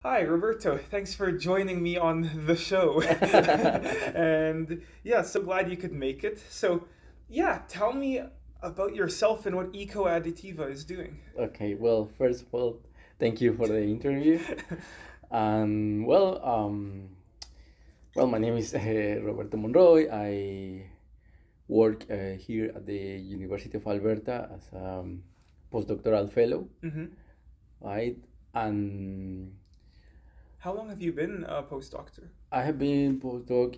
Hi, Roberto. Thanks for joining me on the show. And yeah, so glad you could make it. So, yeah, tell me about yourself and what Eco Additiva is doing. Okay, well, first of all, thank you for the interview. And my name is Roberto Monroy. I work here at the University of Alberta as a postdoctoral fellow, Hmm. right? And How long have you been a postdoctor? I have been postdoc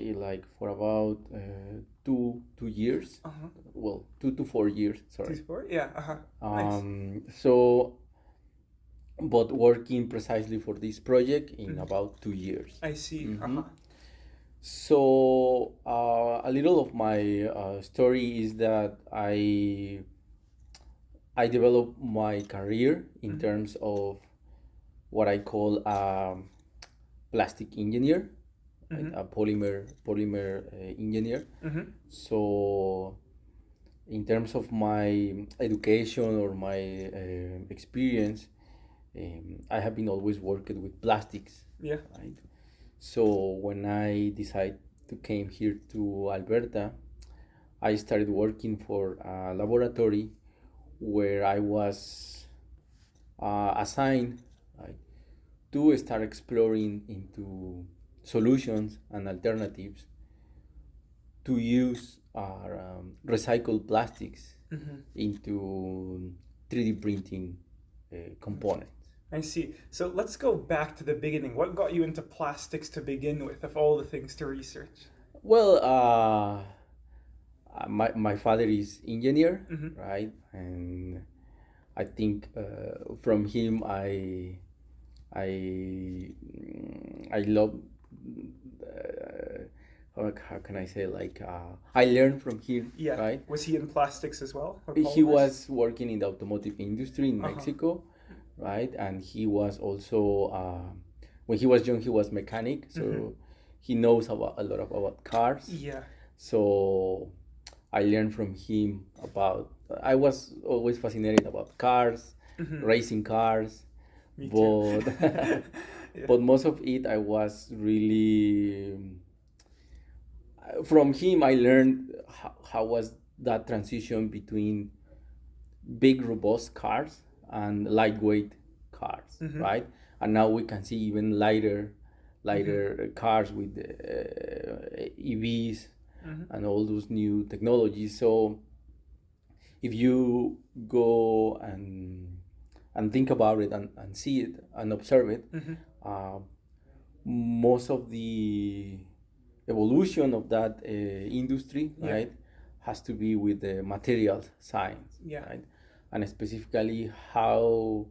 for about 2 years. Uh-huh. Well, 2 to 4 years. Two, Sorry. four? Yeah, uh-huh. Nice. So but working precisely for this project in Mhm. about 2 years. I see. hmm Uh-huh. So a little of my story is that I developed my career in Hmm. terms of what I call a plastic engineer, right? Hmm. A polymer engineer. Hmm. So in terms of my education or my experience, I have been always working with plastics, Yeah. right? So when I decided to came here to Alberta, I started working for a laboratory where I was assigned, right, to start exploring into solutions and alternatives to use recycled plastics Hmm. into 3D printing components. I see. So let's go back to the beginning. What got you into plastics to begin with, of all the things to research? Well, my father is engineer, Hmm. right? And I think from him I love how can I say I learned from him, Yeah. right? Was he in plastics as well, or He polymers? was working in the automotive industry in Uh huh. Mexico, right? And he was also when he was young he was mechanic, Hmm. so he knows a lot about cars. Yeah. So I learned from him about. I was always fascinated about cars, Hmm. racing cars, Me too. but Yeah. but most of it I was really from him. I learned how was that transition between big robust cars and lightweight cars, Hmm. right? And now we can see even lighter Hmm. cars with EVs Hmm. and all those new technologies. So if you go and think about it and see it and observe it, Hmm. uh, most of the evolution of that industry, Yeah. right, has to be with the materials science, Yeah. right, and specifically how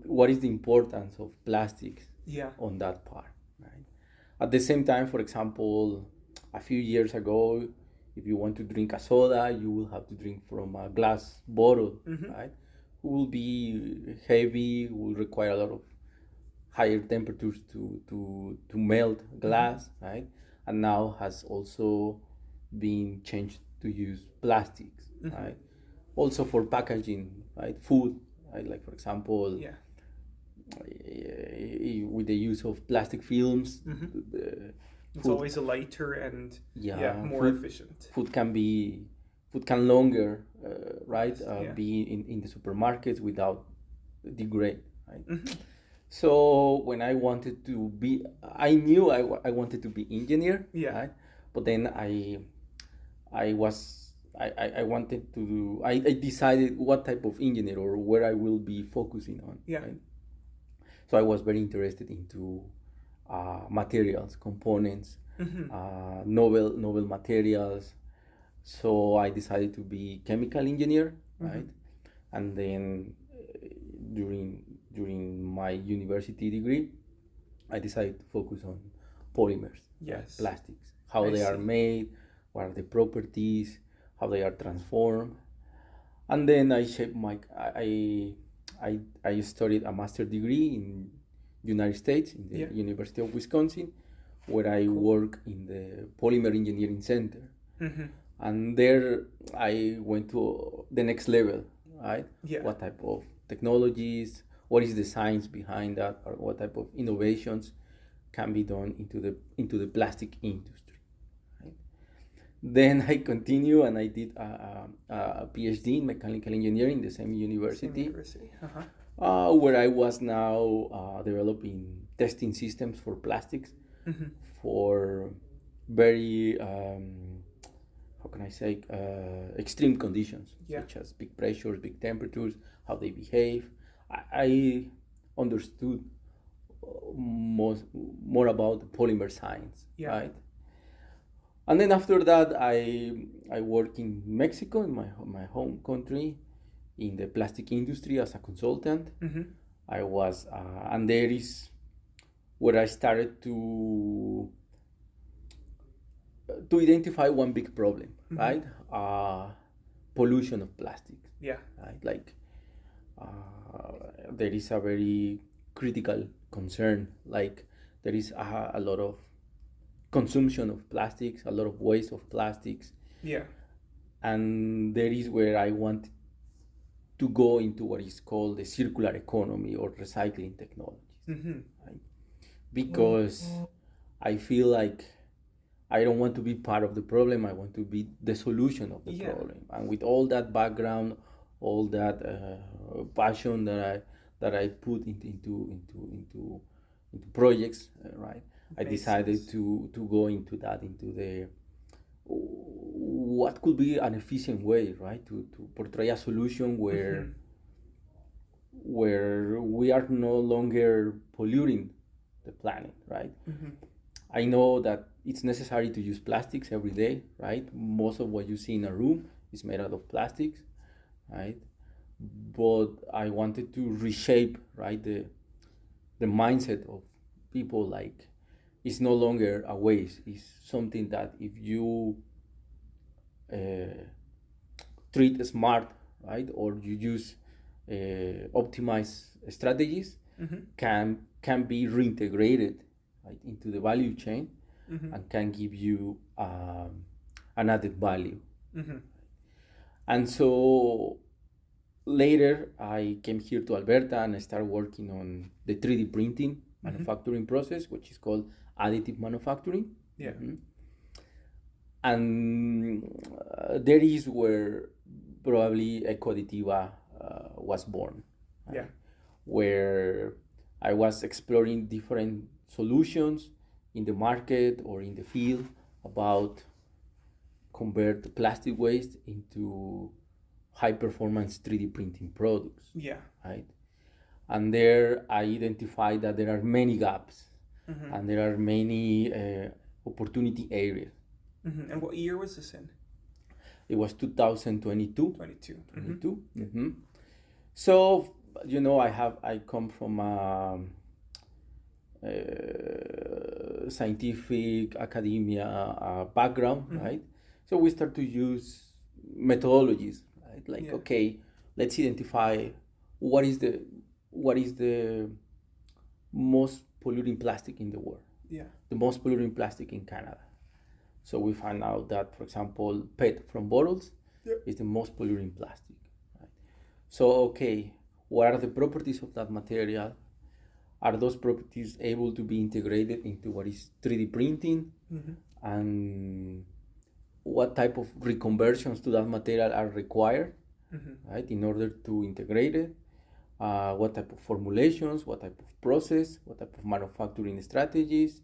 what is the importance of plastics Yeah. on that part, right? At the same time, for example, a few years ago, if you want to drink a soda, you will have to drink from a glass bottle, Hmm. right? It will be heavy, will require a lot of higher temperatures to melt Hmm. glass, right? And now has also been changed to use plastics, Hmm. right? Also for packaging, right? Food, right? Like for example, Yeah. with the use of plastic films, Hmm. the It's food, always lighter and yeah, yeah, more efficient. food can be food can longer, right? Last. Yeah. Be in the supermarkets without degrade, right? Hmm. So when I wanted to be, I knew I wanted to be engineer, Yeah. right? But then I was I wanted to do, I decided what type of engineer or where I will be focusing on, Yeah. right? So I was very interested into materials, components, Hmm. novel materials. So I decided to be chemical engineer, Hmm. right? And then during during my university degree, I decided to focus on polymers, right? Yes. Plastics, how I they are see. made, what are the properties, how they are transformed, and then I shaped my I studied a master degree in United States in Yeah. the University of Wisconsin, where I Cool. work in the Polymer Engineering Center, Hmm. and there I went to the next level, right? Yeah. What type of technologies what is the science behind that, or what type of innovations can be done into the plastic industry. Right? Then I continue and I did a PhD in mechanical engineering in the same university, where I was now developing testing systems for plastics for very how can I say, extreme conditions, such as big pressures, big temperatures, how they behave. I understood more about polymer science, right? And then after that, I work in Mexico, in my home country, in the plastic industry as a consultant. I was, and there is where I started to identify one big problem, right? Pollution of plastics. Right? Like there is a very critical concern. Like there is a lot of consumption of plastics, a lot of waste of plastics. And there is where I want to go into what is called the circular economy or recycling technologies, right? Because I feel like I don't want to be part of the problem. I want to be the solution of the problem. And with all that background, all that passion that I put into projects, right? I decided to go into the what could be an efficient way, right, to portray a solution where we are no longer polluting the planet, right? I know that it's necessary to use plastics every day, right? Most of what you see in a room is made out of plastics, right? But I wanted to reshape, right, the mindset of people. Like, it's no longer a waste. It's something that if you treat smart, right, or you use optimized strategies, can be reintegrated, right, into the value chain, and can give you an added value. And so later I came here to Alberta and I started working on the 3D printing manufacturing process, which is called additive manufacturing. And there is where probably Eco Additiva was born, right? Where I was exploring different solutions in the market or in the field about convert plastic waste into high performance 3D printing products. Right? And there I identified that there are many gaps and there are many opportunity areas. And what year was this in? It was 2022. 22. So, you know, I come from a scientific academia background, right? So we start to use methodologies, right? Like, okay, let's identify what is the most polluting plastic in the world. The most polluting plastic in Canada. So we find out that, for example, PET from bottles is the most polluting plastic. Right? So, okay, what are the properties of that material? Are those properties able to be integrated into what is 3D printing? And what type of reconversions to that material are required, right, in order to integrate it? What type of formulations, what type of process, what type of manufacturing strategies,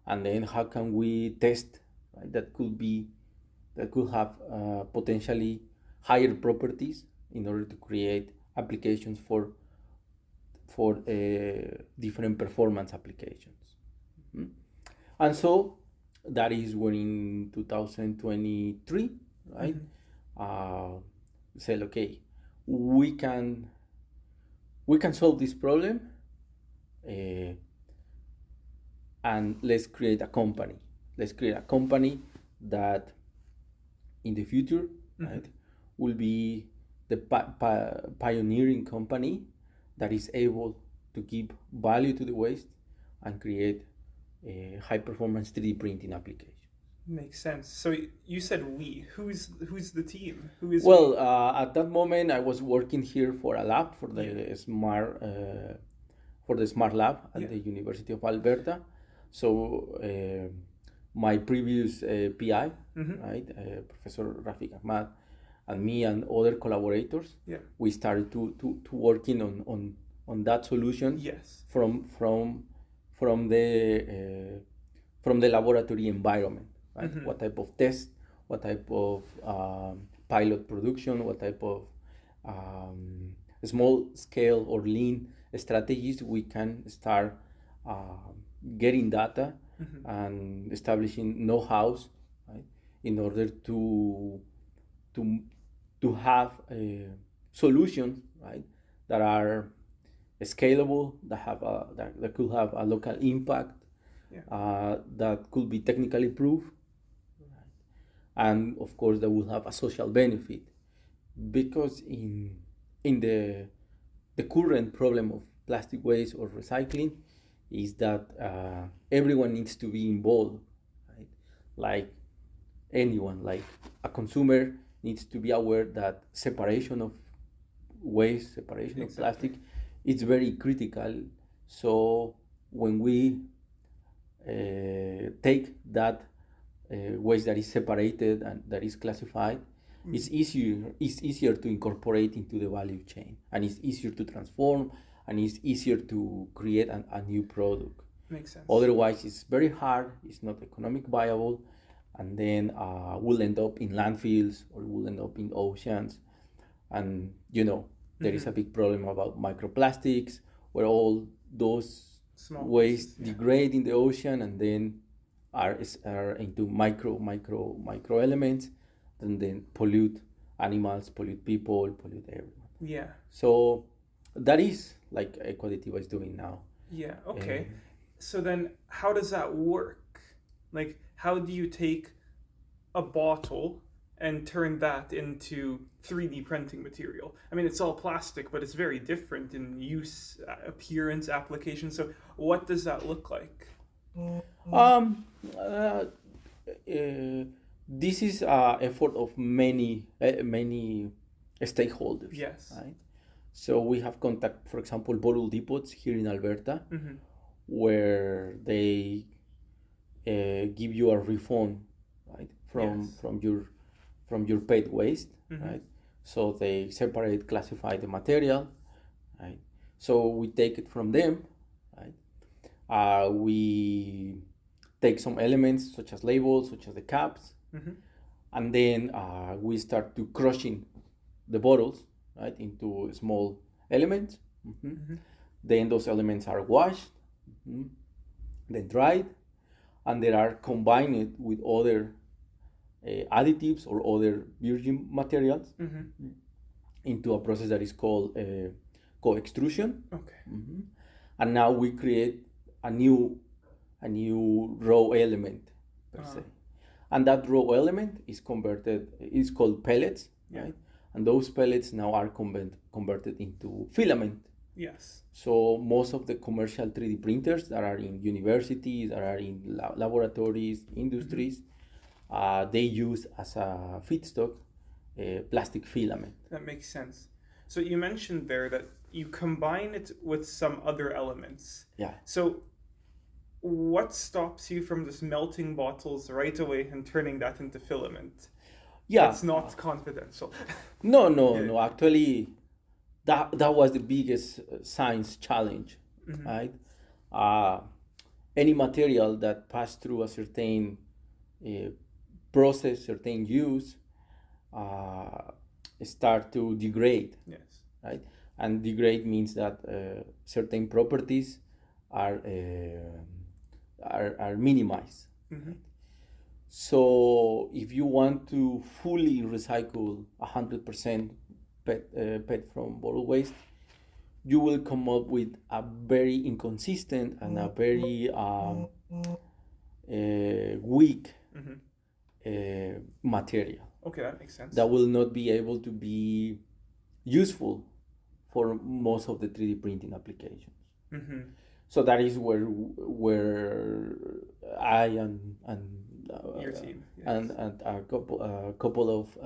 and then how can we test, right, that could have potentially higher properties in order to create applications for different performance applications. And so that is when in 2023, right, said, okay, we can solve this problem, and let's create a company. Let's create a company that in the future, right, will be the pioneering company that is able to give value to the waste and create a high performance 3D printing application. Makes sense. So you said we. Who's the team? Who is we? Well, at that moment, I was working here for a lab for the smart lab at Yeah. the University of Alberta. So my previous PI, right, Professor Rafiq Ahmad, and me and other collaborators, Yeah. we started to working on that solution Yes. from the laboratory environment, right? What type of test, what type of pilot production, what type of small scale or lean strategies we can start getting data and establishing know-hows, right, in order to to have solutions, right, that are scalable, that could have a local impact, that could be technically proved, and of course that will have a social benefit, because in the current problem of plastic waste or recycling is that everyone needs to be involved, right? Like anyone, like a consumer needs to be aware that separation of waste, separation of plastic, it's very critical. So when we take that waste that is separated and that is classified, it's easier to incorporate into the value chain, and it's easier to transform, and it's easier to create a new product. Makes sense. Otherwise, it's very hard, it's not economic viable, and then we'll end up in landfills or we'll end up in oceans. And there is a big problem about microplastics, where all those Small waste pieces, degrade in the ocean and then are into micro elements, and then pollute animals, pollute people, pollute everyone. Yeah. So that is like Eco Additiva is doing now. Yeah. Okay. So then, how does that work? Like, how do you take a bottle and turn that into 3D printing material? I mean, it's all plastic, but it's very different in use, appearance, application. So, what does that look like? This is an effort of many stakeholders. Yes. Right? So we have contact, for example, bottle depots here in Alberta, where they give you a refund, right, from your PET waste, right? So they separate, classify the material, right? So we take it from them, right? We take some elements such as labels, such as the caps, and then we start to crushing the bottles, right, into small elements. Then those elements are washed, then dried, and they are combined with other additives or other virgin materials into a process that is called co-extrusion. Okay. And now we create a new raw element per se, and that raw element is called pellets, right? And those pellets now are converted into filament. Yes. So most of the commercial 3D printers that are in universities, that are in laboratories, industries, they use as a feedstock plastic filament. That makes sense. So you mentioned there that you combine it with some other elements. Yeah. So what stops you from just melting bottles right away and turning that into filament? Yeah. It's not confidential. No. Actually, that was the biggest science challenge, right? Any material that passed through a certain process, certain use, start to degrade. Yes. Right? And degrade means that certain properties are minimized. Right? So if you want to fully recycle 100% PET from bottle waste, you will come up with a very inconsistent and a very weak material. Okay, that makes sense. That will not be able to be useful for most of the 3D printing applications. So that is where I Your team. Yes. and a couple of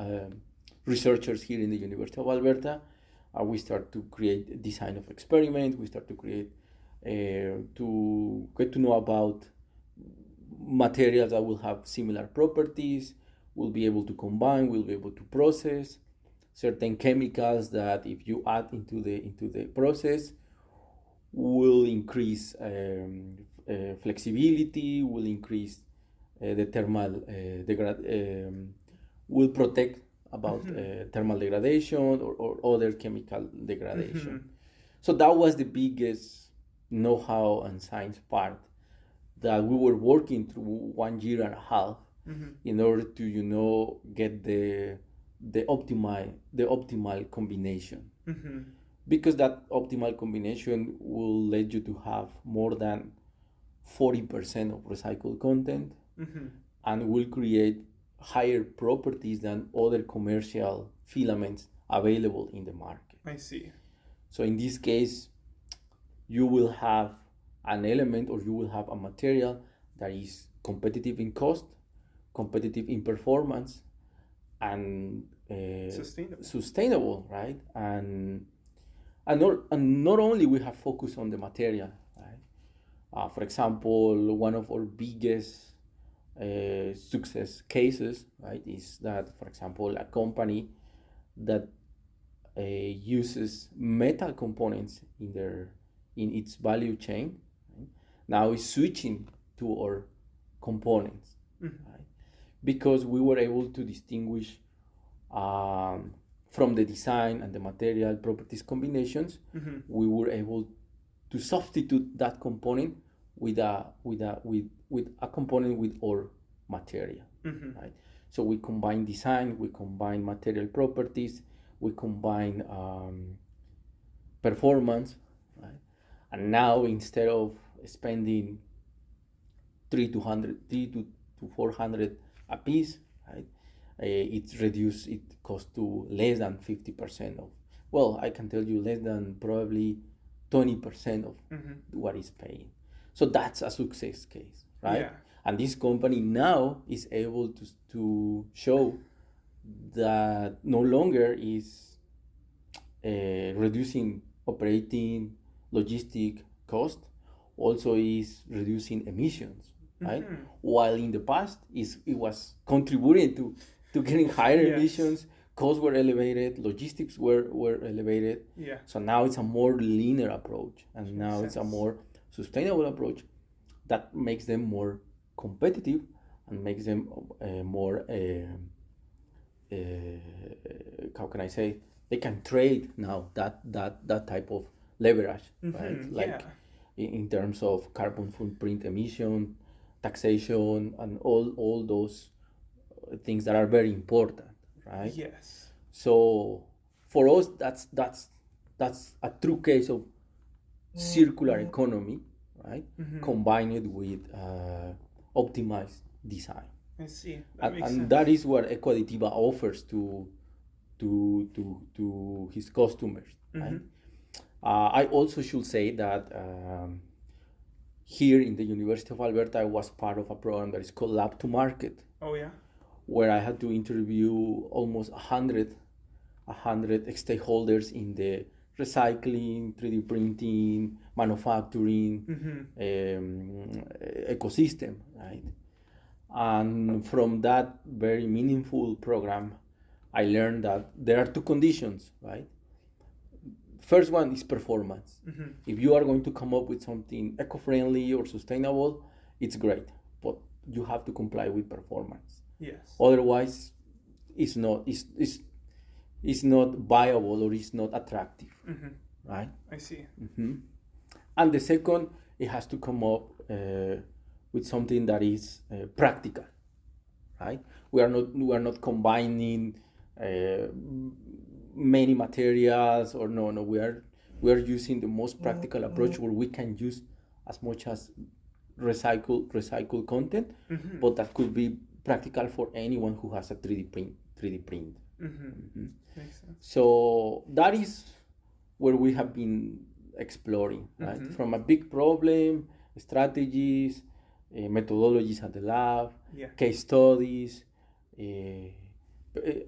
researchers here in the University of Alberta, we start to create design of experiments. We start to create to get to know about materials that will have similar properties. We'll be able to combine. We'll be able to process certain chemicals that, if you add into the process, will increase flexibility, will increase the thermal will protect about thermal degradation or other chemical degradation. So that was the biggest know-how and science part that we were working through 1 year and a half in order to get the optimal combination. Because that optimal combination will let you to have more than 40% of recycled content and will create higher properties than other commercial filaments available in the market. I see. So in this case, you will have an element, or you will have a material that is competitive in cost, competitive in performance, and sustainable, right? And not only we have focused on the material, right? For example, one of our biggest success cases, right, is that, for example, a company that uses metal components in its value chain, right, now is switching to our components, right? Because we were able to distinguish from the design and the material properties combinations, we were able to substitute that component with a component with our material, right? So we combine design, we combine material properties, we combine performance, right? And now, instead of spending 3 to 400 a piece, right, it's reduced. It costs to less than 50% of. Well, I can tell you, less than probably 20% of what is paying. So that's a success case, right? Yeah. And this company now is able to show that no longer is reducing operating logistic cost, also is reducing emissions, right? While in the past it was contributing to getting higher emissions, costs were elevated, logistics were elevated. Yeah. So now it's a more linear approach, and now it's a more sustainable approach that makes them more competitive and makes them more how can I say, they can trade now that type of leverage, right? Like in terms of carbon footprint emission, taxation, and all those things that are very important, right? Yes. So for us, that's a true case of circular economy, right? Combined with optimized design. I see. And that is what Eco Additiva offers to his customers, right? I also should say that here in the University of Alberta, I was part of a program that is called Lab to Market. Oh yeah. Where I had to interview almost 100 stakeholders in the recycling, 3D printing, manufacturing ecosystem, right? And from that very meaningful program, I learned that there are two conditions, right? First one is performance. If you are going to come up with something eco-friendly or sustainable, it's great, but you have to comply with performance. Yes. Otherwise, it's not viable, or it's not attractive, right? I see. And the second, it has to come up with something that is practical, right? We are not combining many materials, or no. We are using the most practical approach, where we can use as much as recycled content, but that could be practical for anyone who has a 3D print. Makes sense. So that is where we have been exploring, right? From a big problem, strategies, methodologies at the lab, case studies,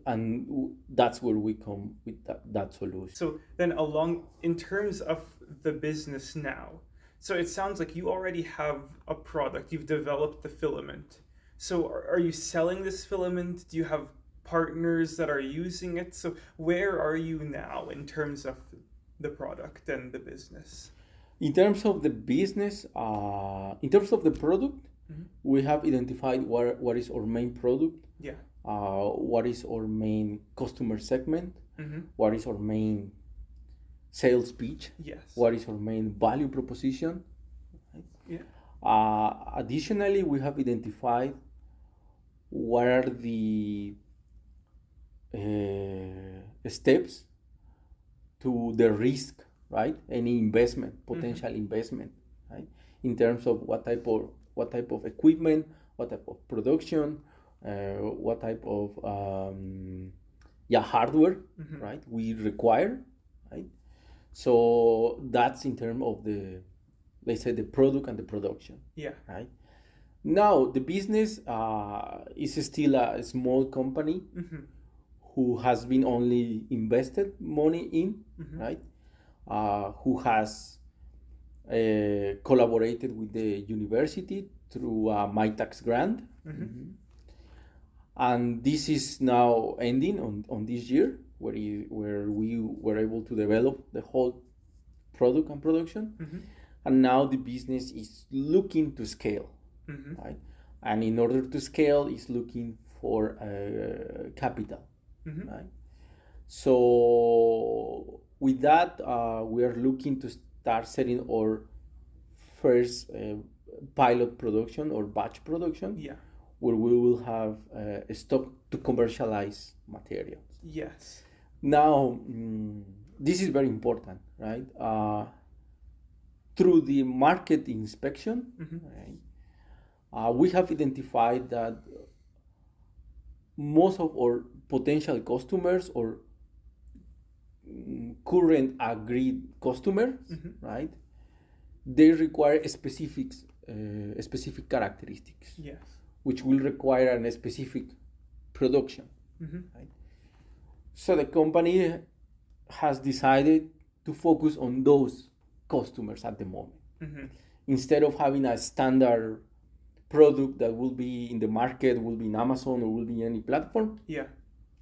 and that's where we come with that solution. So then in terms of the business now, so it sounds like you already have a product, you've developed the filament. So are you selling this filament? Do you have partners that are using it? So where are you now in terms of the product and the business? In terms of the business, in terms of the product, we have identified what is our main product, what is our main customer segment, what is our main sales pitch, what is our main value proposition. Right? Additionally, we have identified what are the steps to the risk, right? Any investment, potential investment, right? In terms of what type of equipment, what type of production, what type of hardware, right? We require, right? So that's in terms of let's say the product and the production, right? Now the business is still a small company who has been only invested money in, right? Who has collaborated with the university through a MyTax grant. And this is now ending on this year, where we were able to develop the whole product and production. And now the business is looking to scale, right? And in order to scale, is looking for capital, right? So with that, we are looking to start setting our first pilot production or batch production, where we will have a stock to commercialize materials. Yes. Now, this is very important, right? Through the market inspection, right, we have identified that most of our potential customers or current agreed customers, right, they require specific characteristics, which will require a specific production, right? So the company has decided to focus on those customers at the moment, instead of having a standard product that will be in the market, will be in Amazon or will be any platform.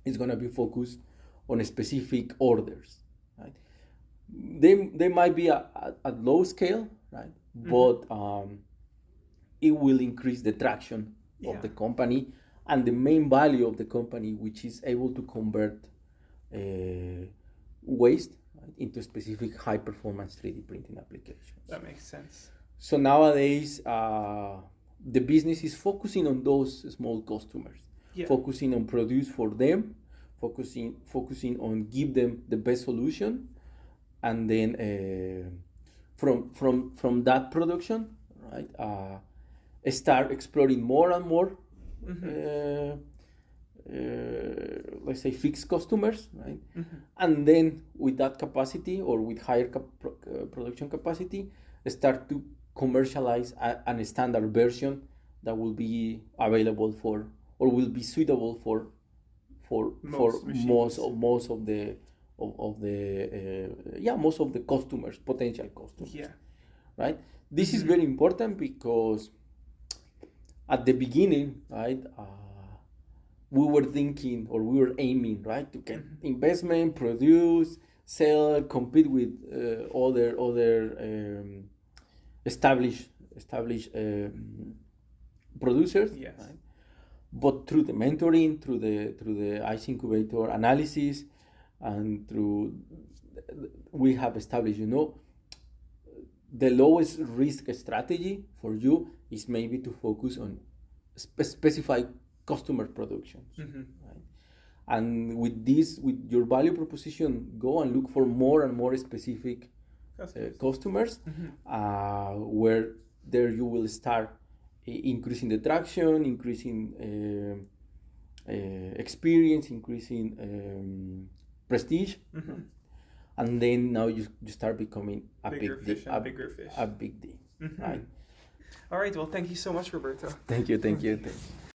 It's going to be focused on specific orders, right? They might be at low scale, right? But it will increase the traction of the company and the main value of the company, which is able to convert waste, right, into specific high performance 3D printing applications. That makes sense. So nowadays, the business is focusing on those small customers, focusing on produce for them, focusing on give them the best solution, and then from that production, right, start exploring more and more, let's say fixed customers, right? And then with that capacity or with higher production capacity, start to commercialize a standard version that will be available for or will be suitable for most of the customers, potential customers, right? This is very important because at the beginning, right, we were thinking or we were aiming, right, to get investment, produce, sell, compete with other established producers, right? But through the mentoring, through the IC Incubator analysis, and we have established, the lowest risk strategy for you is maybe to focus on specified customer productions, right? And with your value proposition, go and look for more and more specific customers, where there you will start increasing the traction, increasing experience, increasing prestige, and then now you start becoming a Bigger big fish deal, and bigger fish. a big deal, right? All right. Well, thank you so much, Roberto. Thank you.